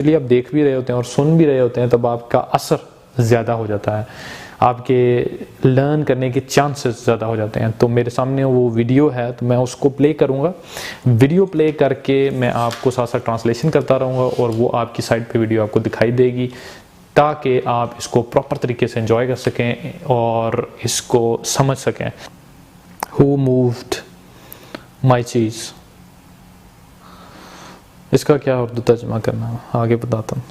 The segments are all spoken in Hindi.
लिए आप देख भी रहे होते हैं और सुन भी रहे होते हैं तब आपका असर ज़्यादा हो जाता है, आपके लर्न करने के चांसेस ज़्यादा हो जाते हैं। तो मेरे सामने वो वीडियो है तो मैं उसको प्ले करूँगा, वीडियो प्ले करके मैं आपको साथ साथ ट्रांसलेशन करता रहूँगा और वो आपकी साइड पे वीडियो आपको दिखाई देगी ताकि आप इसको प्रॉपर तरीके से एंजॉय कर सकें और इसको समझ सकें। Who moved my cheese? इसका क्या उर्दू तर्जमा करना है आगे बताता हूँ।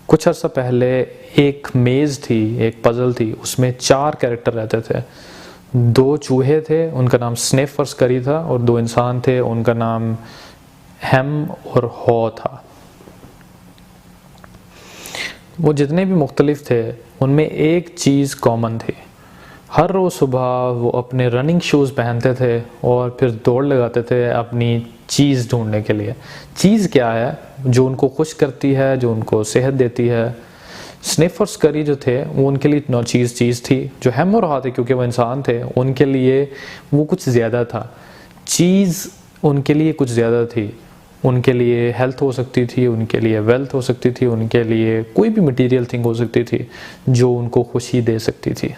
कुछ अर्सा पहले एक मेज़ थी, एक पज़ल थी, उसमें 4 कैरेक्टर रहते थे। 2 चूहे थे, उनका नाम स्निफर स्करी था, और 2 इंसान थे, उनका नाम हेम और हॉ था। वो जितने भी मुख्तलिफ थे उनमें एक चीज़ कॉमन थी। हर रोज़ सुबह वो अपने रनिंग शूज़ पहनते थे और फिर दौड़ लगाते थे अपनी चीज़ ढूंढने के लिए। चीज़ क्या है? जो उनको खुश करती है, जो उनको सेहत देती है। स्निफर स्करी जो थे वो उनके लिए नो चीज़ थी। जो हेम और हॉ थे, क्योंकि वो इंसान थे, उनके लिए वो कुछ ज़्यादा था। चीज़ उनके लिए कुछ ज़्यादा थी। उनके लिए हेल्थ हो सकती थी, उनके लिए वेल्थ हो सकती थी, उनके लिए कोई भी मटीरियल थिंग हो सकती थी जो उनको खुशी दे सकती थी।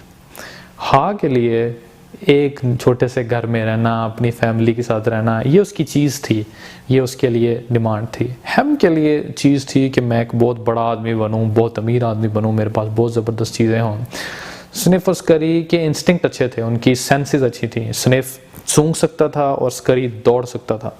हाँ के लिए एक छोटे से घर में रहना, अपनी फैमिली के साथ रहना, ये उसकी चीज़ थी, ये उसके लिए डिमांड थी। हेम के लिए चीज़ थी कि मैं एक बहुत बड़ा आदमी बनूं, बहुत अमीर आदमी बनूं, मेरे पास बहुत ज़बरदस्त चीज़ें हों। स्निफर स्करी के इंस्टिंक्ट अच्छे थे, उनकी सेंसेस अच्छी थी। स्निफ सूंघ सकता था और स्करी दौड़ सकता था।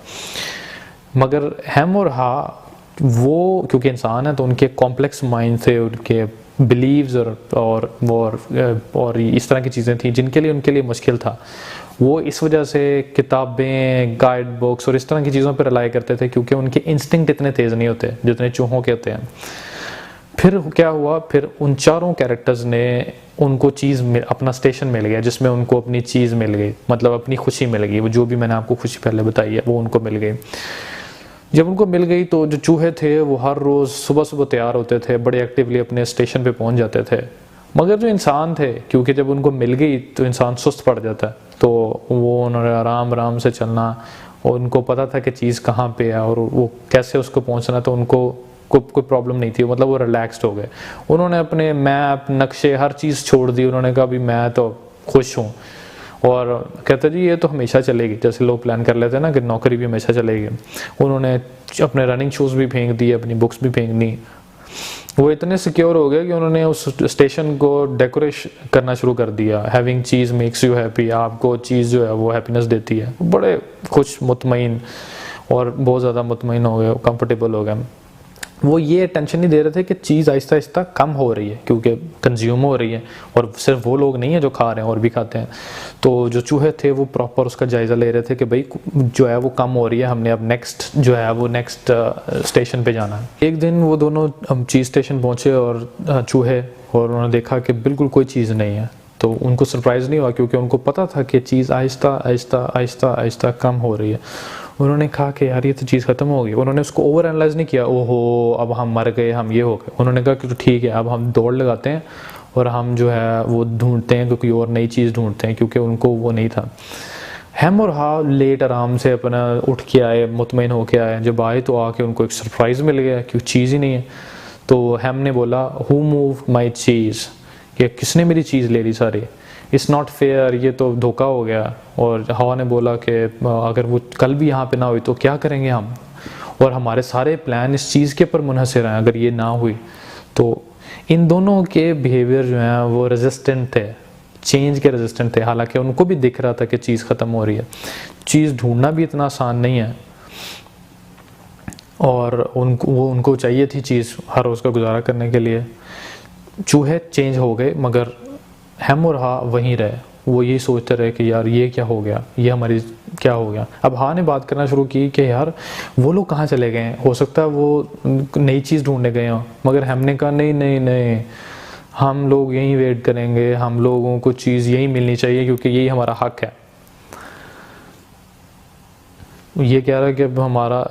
मगर हेम और हा वो क्योंकि इंसान है तो उनके कॉम्प्लेक्स माइंड थे, उनके बिलीव्स और इस तरह की चीज़ें थी जिनके लिए उनके लिए मुश्किल था। वो इस वजह से किताबें, गाइड बुक्स और इस तरह की चीज़ों पर रिलाई करते थे क्योंकि उनके इंस्टिंक्ट इतने तेज़ नहीं होते जितने चूहों के होते हैं। फिर क्या हुआ, फिर उन 4 कैरेक्टर्स ने उनको चीज़ में अपना स्टेशन मिल गया जिसमें उनको अपनी चीज़ मिल गई, मतलब अपनी खुशी मिल गई। वो जो भी मैंने आपको खुशी पहले बताई है वो उनको मिल गई। जब उनको मिल गई तो जो चूहे थे वो हर रोज़ सुबह सुबह तैयार होते थे, बड़े एक्टिवली अपने स्टेशन पे पहुंच जाते थे। मगर जो इंसान थे, क्योंकि जब उनको मिल गई तो इंसान सुस्त पड़ जाता है, तो वो उन्होंने आराम आराम से चलना, और उनको पता था कि चीज़ कहाँ पे है और वो कैसे उसको पहुंचना, तो उनको कोई प्रॉब्लम नहीं थी, मतलब वो रिलैक्स्ड हो गए। उन्होंने अपने मैप, नक्शे, हर चीज़ छोड़ दी। उन्होंने कहा अभी मैं तो खुश हूँ, और कहते जी ये तो हमेशा चलेगी। जैसे लोग प्लान कर लेते हैं ना कि नौकरी भी हमेशा चलेगी। उन्होंने अपने रनिंग शूज़ भी फेंक दिए, अपनी बुक्स भी फेंक दी। वो इतने सिक्योर हो गए कि उन्होंने उस स्टेशन को डेकोरेट करना शुरू कर दिया। Having cheese makes you happy, आपको चीज़ जो है वो हैप्पीनेस देती है। बड़े खुश, मुतमईन और बहुत ज़्यादा मुतमईन हो गए, कंफर्टेबल हो गए। वो ये टेंशन नहीं दे रहे थे कि चीज़ आहिस्ता आहिस्ता कम हो रही है क्योंकि कंज्यूम हो रही है, और सिर्फ वो लोग नहीं है जो खा रहे हैं और भी खाते हैं। तो जो चूहे थे वो प्रॉपर उसका जायज़ा ले रहे थे कि भाई जो है वो कम हो रही है, हमने अब नेक्स्ट जो है वो नेक्स्ट स्टेशन पे जाना है। एक दिन वो दोनों चीज़ स्टेशन पहुँचे और चूहे, और उन्होंने देखा कि बिल्कुल कोई चीज़ नहीं है। तो उनको सरप्राइज़ नहीं हुआ क्योंकि उनको पता था कि चीज़ आहिस्ता आहिस्ता आहिस्ता आहिस्ता कम हो रही है। उन्होंने कहा कि यार ये तो चीज़ ख़त्म हो गई। उन्होंने उसको ओवर एनालाइज नहीं किया, ओहो अब हम मर गए, हम ये हो गए। उन्होंने कहा कि तो ठीक है, अब हम दौड़ लगाते हैं और हम जो है वो ढूंढते हैं, कोई और नई चीज़ ढूंढते हैं, क्योंकि उनको वो नहीं था। हेम और हा लेट आराम से अपना उठ के आए, मुतमईन होके आए। जब आए तो आके उनको एक सरप्राइज़ मिल गया कि चीज़ ही नहीं है। तो हेम ने बोला हु मूव्ड माई चीज़, कि किसने मेरी चीज़ ले ली सारी, इट्स नॉट फेयर, ये तो धोखा हो गया। और हवा ने बोला कि अगर वो कल भी यहाँ पे ना हुई तो क्या करेंगे हम, और हमारे सारे प्लान इस चीज़ के ऊपर मुनहसर हैं, अगर ये ना हुई तो। इन दोनों के बिहेवियर जो हैं वो रेजिस्टेंट थे, चेंज के रेजिस्टेंट थे। हालांकि उनको भी दिख रहा था कि चीज़ ख़त्म हो रही है। चीज़ ढूंढना भी इतना आसान नहीं है, और उनको चाहिए थी चीज़ हर रोज़ का गुजारा करने के लिए। चूहे चेंज हो गए मगर हेम और हा वहीं रहे। वो यही सोचते रहे कि यार ये क्या हो गया, ये हमारी क्या हो गया। अब हा ने बात करना शुरू की कि यार वो लोग कहाँ चले गए हैं, हो सकता है वो नई चीज़ ढूंढने गए हों। मगर हेम ने कहा नहीं नहीं नहीं, हम लोग यहीं वेट करेंगे, हम लोगों को चीज़ यहीं मिलनी चाहिए क्योंकि यही हमारा हक है। ये कह रहा है कि अब हमारा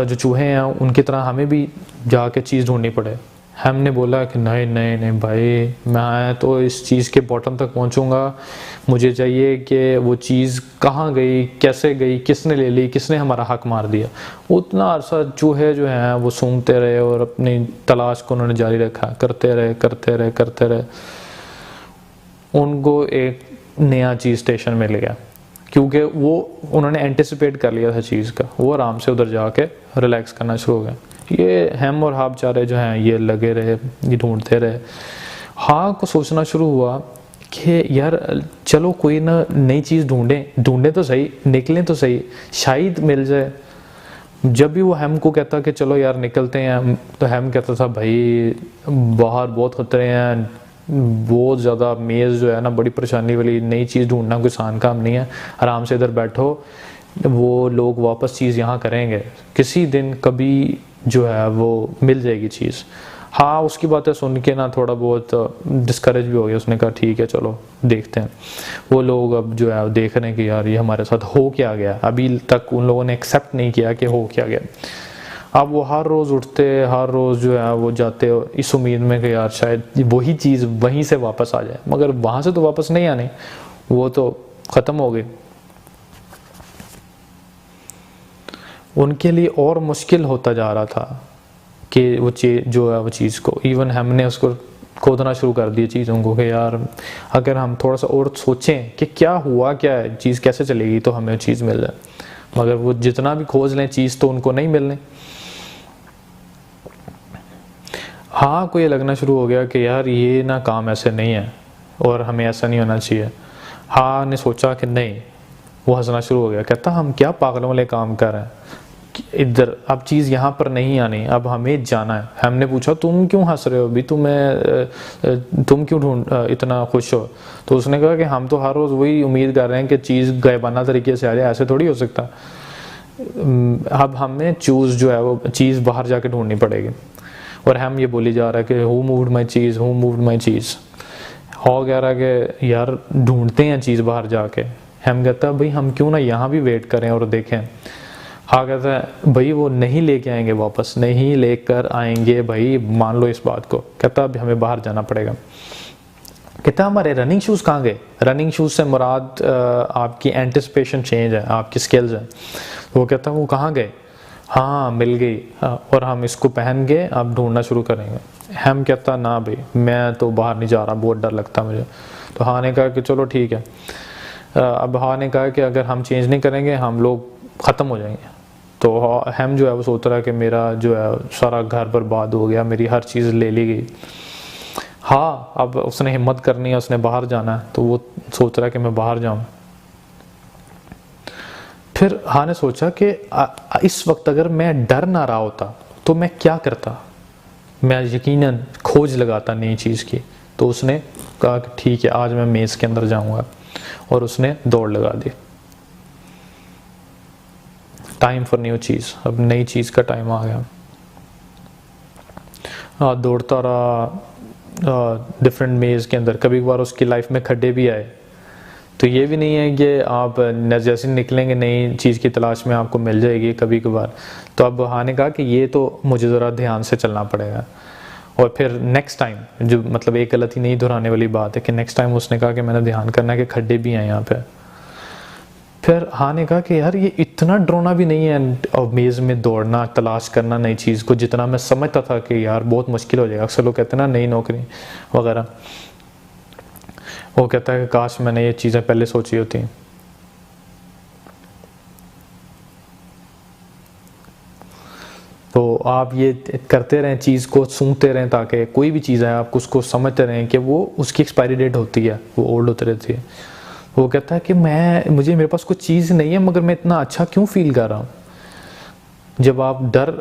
जो चूहे हैं उनकी तरह हमें भी जाके चीज़ ढूंढनी पड़े। हमने बोला कि नहीं नहीं नहीं भाई, मैं तो इस चीज़ के बॉटम तक पहुंचूंगा, मुझे चाहिए कि वो चीज़ कहाँ गई, कैसे गई, किसने ले ली, किसने हमारा हक मार दिया। उतना अरसा चूहे जो हैं वो सूंघते रहे और अपनी तलाश को उन्होंने जारी रखा, करते रहे करते रहे करते रहे। उनको एक नया चीज़ स्टेशन मिल गया, क्योंकि वो उन्होंने एंटिसिपेट कर लिया था चीज़ का। वो आराम से उधर जाके रिलैक्स करना शुरू हो गए। ये हम और हाँ बेचारे जो हैं ये लगे रहे, ये ढूंढते रहे। हाँ को सोचना शुरू हुआ कि यार चलो कोई ना नई चीज़ ढूंढें तो सही, निकलें तो सही, शायद मिल जाए। जब भी वो हम को कहता कि चलो यार निकलते हैं, तो हम कहता था भाई बाहर बहुत खतरे हैं, बहुत ज़्यादा मेज़ जो है ना बड़ी परेशानी वाली, नई चीज़ ढूंढना कोई आसान काम नहीं है, आराम से इधर बैठो, वो लोग वापस चीज़ यहाँ करेंगे, किसी दिन कभी जो है वो मिल जाएगी चीज़। हाँ उसकी बातें सुन के ना थोड़ा बहुत डिस्करेज भी हो गया। उसने कहा ठीक है चलो देखते हैं। वो लोग अब जो है देख रहे हैं कि यार ये हमारे साथ हो क्या गया, अभी तक उन लोगों ने एक्सेप्ट नहीं किया कि हो क्या गया। अब वो हर रोज़ उठते, हर रोज़ जो है वो जाते इस उम्मीद में कि यार शायद वही चीज़ वहीं से वापस आ जाए, मगर वहाँ से तो वापस नहीं आनी, वो तो ख़त्म हो गई। उनके लिए और मुश्किल होता जा रहा था कि वो जो है वो चीज़ को, इवन हमने उसको खोदना शुरू कर दिया चीज़ों को कि यार अगर हम थोड़ा सा और सोचें कि क्या हुआ, क्या है चीज़, कैसे चलेगी तो हमें चीज़ मिल जाए, मगर वो जितना भी खोज लें चीज़ तो उनको नहीं मिलने। हाँ को ये लगना शुरू हो गया कि यार ये ना काम ऐसे नहीं है और हमें ऐसा नहीं होना चाहिए। हाँ ने सोचा कि नहीं, वो हंसना शुरू हो गया, कहता हम क्या पागलों वाले काम कर रहे हैं, इधर अब चीज़ यहाँ पर नहीं आनी, अब हमें जाना है। हमने पूछा तुम क्यों हंस रहे हो अभी, तुम क्यों इतना खुश हो। तो उसने कहा कि हम तो हर रोज़ वही उम्मीद कर रहे हैं कि चीज़ गायबाना तरीके से आ जाए, ऐसे थोड़ी हो सकता। अब हमें जो है वो चीज़ बाहर जाके ढूंढनी पड़ेगी। और हम ये बोली जा रहा है कि who moved my cheese, who moved my cheese. हो कह रहा है कि यार ढूंढते हैं चीज़ बाहर जाके। हम कहता है भाई हम क्यों ना यहाँ भी वेट करें और देखें। हाँ कहता है भाई वो नहीं लेके आएंगे, वापस नहीं लेकर आएंगे भाई, मान लो इस बात को। कहता अब हमें बाहर जाना पड़ेगा। कहता हमारे रनिंग शूज़ कहाँ गए। रनिंग शूज़ से मुराद आपकी एंटिसिपेशन चेंज है, आपकी स्किल्स है। वो कहता वो कहाँ गए। हाँ मिल गई, और हम इसको पहन के अब ढूंढना शुरू करेंगे। हम कहता ना भाई मैं तो बाहर नहीं जा रहा, बहुत डर लगता मुझे। तो हाँ ने कहा कि चलो ठीक है। अब हाँ ने कहा कि अगर हम चेंज नहीं करेंगे हम लोग ख़त्म हो जाएंगे। तो हम जो है वो सोच रहा है कि मेरा जो है सारा घर बर्बाद हो गया, मेरी हर चीज़ ले ली गई। हाँ अब उसने हिम्मत करनी है, उसने बाहर जाना है, तो वो सोच रहा है कि मैं बाहर जाऊँ। फिर हाँ ने सोचा कि इस वक्त अगर मैं डर ना रहा होता तो मैं क्या करता, मैं यकीनन खोज लगाता नई चीज़ की। तो उसने कहा कि ठीक है आज मैं मेज़ के अंदर जाऊंगा, और उसने दौड़ लगा दी। टाइम फॉर न्यू चीज़, अब नई चीज़ का टाइम आ गया। दौड़ता रहा डिफरेंट मेज़ के अंदर। कभी कभार उसकी लाइफ में खड्डे भी आए, तो ये भी नहीं है कि आप जैसे निकलेंगे नई चीज़ की तलाश में आपको मिल जाएगी कभी कभार। तो अब हाँ ने कहा कि ये तो मुझे ज़रा ध्यान से चलना पड़ेगा। और फिर नेक्स्ट टाइम, जो मतलब एक गलती नहीं दोहराने वाली बात है, कि नेक्स्ट टाइम उसने कहा कि मैंने ध्यान करना है कि खड्डे भी हैं यहाँ पे। फिर हाँ ने कहा कि यार ये इतना डरावना भी नहीं है मेज़ में दौड़ना, तलाश करना नई चीज़ को, जितना मैं समझता था कि यार बहुत मुश्किल हो जाएगा। अक्सर लोग कहते हैं ना नई नौकरी वगैरह। वो कहता है कि काश मैंने ये चीज़ें पहले सोची होती। तो आप ये करते रहें, चीज़ को सूंघते रहें, ताकि कोई भी चीज़ है आप उसको समझते रहें कि वो उसकी एक्सपायरी डेट होती है, वो ओल्ड होती रहती है। वो कहता है कि मेरे पास कुछ चीज़ नहीं है, मगर मैं इतना अच्छा क्यों फील कर रहा हूँ। जब आप डर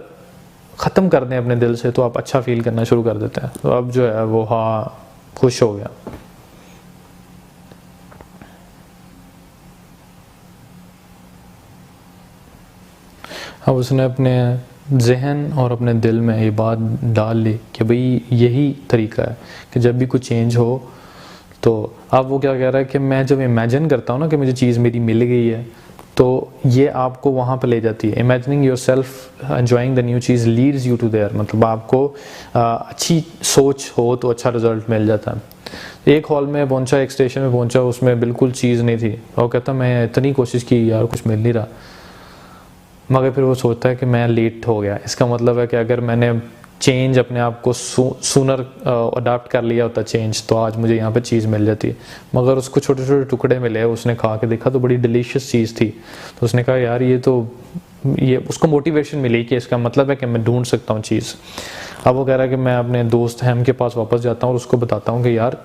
ख़त्म कर दें अपने दिल से तो आप अच्छा फील करना शुरू कर देते हैं। तो अब जो है वो हाँ खुश हो गया। अब उसने अपने जहन और अपने दिल में ये बात डाल ली कि भाई यही तरीका है कि जब भी कुछ चेंज हो। तो अब वो क्या कह रहा है कि मैं जब इमेजिन करता हूँ ना कि मुझे चीज़ मेरी मिल गई है, तो ये आपको वहाँ पे ले जाती है। Imagining yourself enjoying the new cheese leads you to there, मतलब आपको अच्छी सोच हो तो अच्छा रिजल्ट मिल जाता है। एक हॉल में पहुंचा, एक स्टेशन में पहुंचा, उसमें बिल्कुल चीज़ नहीं थी। वो कहता मैं इतनी कोशिश की यार कुछ मिल नहीं रहा, मगर फिर वो सोचता है कि मैं लेट हो गया। इसका मतलब है कि अगर मैंने चेंज अपने आप को सूनर अडाप्ट कर लिया होता चेंज, तो आज मुझे यहाँ पे चीज़ मिल जाती। मगर उसको छोटे छोटे टुकड़े मिले, उसने खा के देखा तो बड़ी डिलीशियस चीज़ थी। तो उसने कहा यार ये उसको मोटिवेशन मिली कि इसका मतलब है कि मैं ढूंढ सकता हूँ चीज़। अब वो कह रहा है कि मैं अपने दोस्त हैम के पास वापस जाता हूँ और उसको बताता हूँ कि यार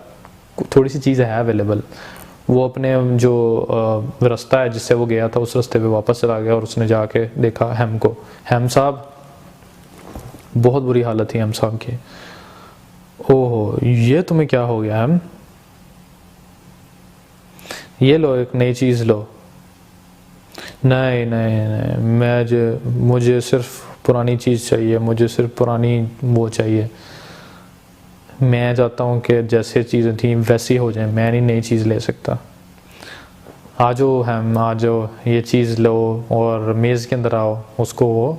थोड़ी सी चीज़ है अवेलेबल। वो अपने जो रास्ता है जिससे वो गया था उस रास्ते पे वापस चला गया और उसने जाके देखा हैम को। हैम साहब, बहुत बुरी हालत थी हैम साहब की। ओहो, ये तुम्हें क्या हो गया हैम? ये लो एक नई चीज़ लो। नहीं नहीं नहीं, मुझे सिर्फ पुरानी चीज़ चाहिए, मुझे सिर्फ पुरानी वो चाहिए। मैं चाहता हूँ कि जैसे चीज़ें थी वैसी हो जाए, मैं नहीं नई चीज़ ले सकता। आ जाओ हैम, आ जाओ, ये चीज़ लो और मेज़ के अंदर आओ। उसको वो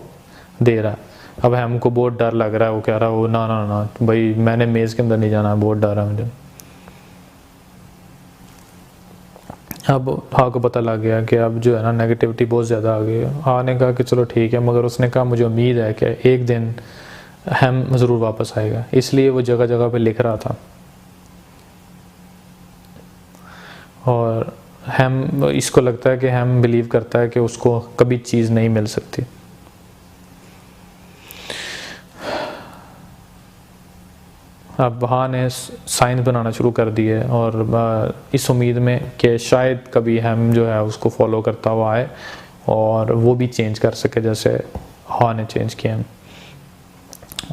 दे रहा है। अब हैम को बहुत डर लग रहा है। वो कह रहा है वो ना ना ना भाई, मैंने मेज़ के अंदर नहीं जाना, बहुत डर है मुझे। अब हाँ को पता लग गया कि अब जो है ना नेगेटिविटी बहुत ज़्यादा आ गई है। हाँ ने कहा कि चलो ठीक है, मगर उसने कहा मुझे उम्मीद है कि एक दिन हैम ज़रूर वापस आएगा, इसलिए वो जगह जगह पे लिख रहा था। और हैम, इसको लगता है कि हैम बिलीव करता है कि उसको कभी चीज़ नहीं मिल सकती। अब हाँ ने साइंस बनाना शुरू कर दिए और इस उम्मीद में कि शायद कभी हैम जो है उसको फॉलो करता हुआ आए और वो भी चेंज कर सके जैसे हाँ ने चेंज किया।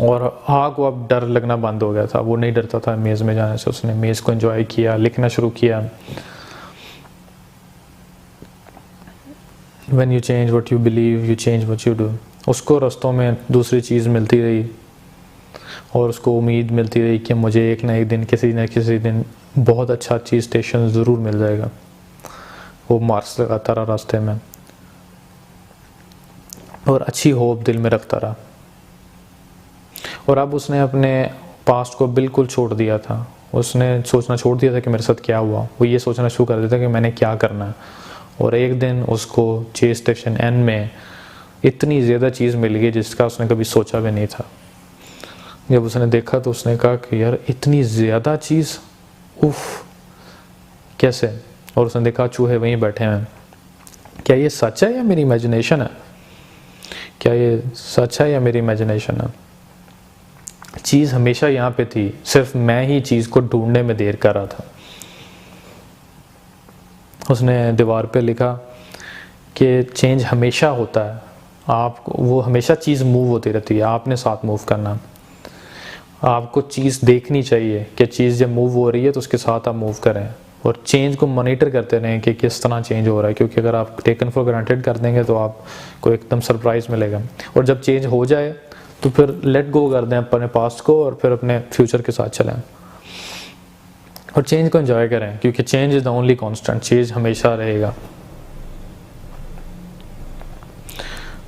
और हाँ को अब डर लगना बंद हो गया था, वो नहीं डरता था मेज़ में जाने से। उसने मेज़ को एंजॉय किया, लिखना शुरू किया। When you change what you believe, you change what you do। उसको रास्तों में दूसरी चीज़ मिलती रही और उसको उम्मीद मिलती रही कि मुझे एक ना एक दिन किसी न किसी दिन बहुत अच्छा चीज़ स्टेशन ज़रूर मिल जाएगा। वो मार्क्स लगाता रहा रास्ते में और अच्छी होप दिल में रखता रहा। और अब उसने अपने पास्ट को बिल्कुल छोड़ दिया था। उसने सोचना छोड़ दिया था कि मेरे साथ क्या हुआ। वो ये सोचना शुरू कर दिया था कि मैंने क्या करना है। और एक दिन उसको चेज स्टेशन एन में इतनी ज़्यादा चीज़ मिल गई जिसका उसने कभी सोचा भी नहीं था। जब उसने देखा तो उसने कहा कि यार इतनी ज़्यादा चीज़, उफ, कैसे? और उसने देखा चूहे वहीं बैठे हैं। क्या ये सच है या मेरी इमेजिनेशन है? क्या ये सच है या मेरी इमेजिनेशन है? चीज़ हमेशा यहाँ पे थी, सिर्फ मैं ही चीज़ को ढूंढने में देर कर रहा था। उसने दीवार पे लिखा कि चेंज हमेशा होता है, आपको वो हमेशा चीज़ मूव होती रहती है, आपने साथ मूव करना। आपको चीज़ देखनी चाहिए कि चीज़ जब मूव हो रही है तो उसके साथ आप मूव करें और चेंज को मॉनिटर करते रहें कि किस तरह चेंज हो रहा है। क्योंकि अगर आप टेकन फॉर ग्रांटेड कर देंगे तो आपको एकदम सरप्राइज़ मिलेगा। और जब चेंज हो जाए तो फिर लेट गो कर दें अपने पास्ट को और फिर अपने फ्यूचर के साथ चलें और चेंज को एंजॉय करें, क्योंकि change is the only constant. Change हमेशा रहेगा।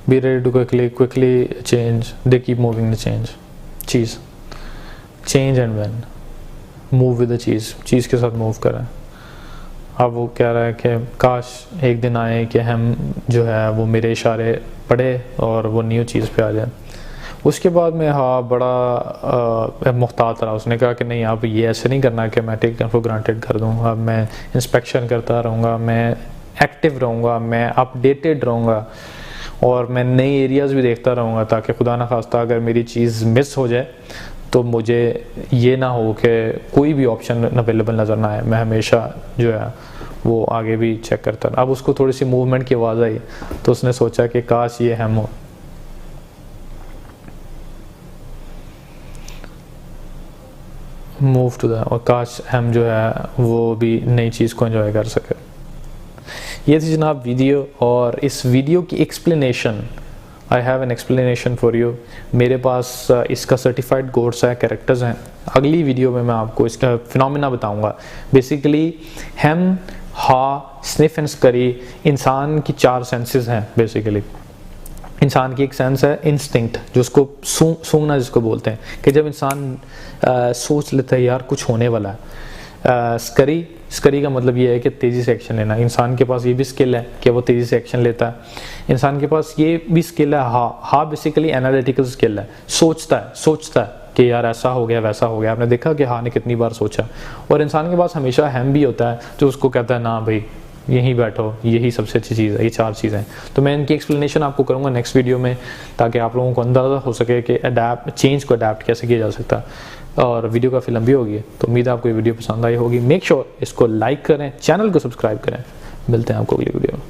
Be ready to quickly change, they keep moving the cheese change and when move with the cheese के साथ मूव करें। अब वो कह रहा है कि काश एक दिन आए कि हम जो है वो मेरे इशारे पढ़े और वो न्यू चीज़ पे आ जाए। उसके बाद में हाँ बड़ा मुहतात रहा। उसने कहा कि नहीं, अब ये ऐसे नहीं करना कि मैं टेकन फॉर ग्रांटेड कर दूँ। अब मैं इंस्पेक्शन करता रहूँगा, मैं एक्टिव रहूँगा, मैं अपडेटेड रहूँगा और मैं नई एरियाज़ भी देखता रहूँगा, ताकि खुदा न खास्ता अगर मेरी चीज़ मिस हो जाए तो मुझे ये ना हो कि कोई भी ऑप्शन अवेलेबल नज़र ना आए। मैं हमेशा जो है वो आगे भी चेक करता रहा। अब उसको थोड़ी सी मूवमेंट की आवाज़ आई तो उसने सोचा कि काश ये हम हो। मूव टू द, और काश हम जो है वो भी नई चीज़ को एंजॉय कर सके। ये थी जनाब वीडियो, और इस वीडियो की explanation, I have an explanation for you. मेरे पास इसका सर्टिफाइड कोर्स है, कैरेक्टर्स हैं। अगली वीडियो में मैं आपको इसका फिनोमेना बताऊंगा। बेसिकली हम हा, स्निफ एंड स्करी इंसान की 4 सेंसेस हैं बेसिकली। इंसान की एक सेंस है इंस्टिंक्ट, जो उसको सूंघना जिसको बोलते हैं, कि जब इंसान सोच लेता है यार कुछ होने वाला है। स्करी का मतलब ये है कि तेज़ी से एक्शन लेना। इंसान के पास ये भी स्किल है कि वो तेज़ी से एक्शन लेता है। इंसान के पास ये भी स्किल है हा बेसिकली एनालिटिकल स्किल है, सोचता है कि यार ऐसा हो गया वैसा हो गया। आपने देखा कि हाँ ने कितनी बार सोचा। और इंसान के पास हमेशा हैम भी होता है, जो उसको कहता है ना भाई यहीं बैठो, यही सबसे अच्छी चीज़ है। ये 4 चीज़ें, तो मैं इनकी एक्सप्लेनेशन आपको करूँगा नेक्स्ट वीडियो में, ताकि आप लोगों को अंदाज़ा हो सके कि चेंज को अडेप्ट कैसे किया जा सकता है। और वीडियो काफ़ी लंबी होगी, तो उम्मीद है आपको ये वीडियो पसंद आई होगी। मेक श्योर इसको लाइक करें, चैनल को सब्सक्राइब करें। मिलते हैं आपको अगली वीडियो में।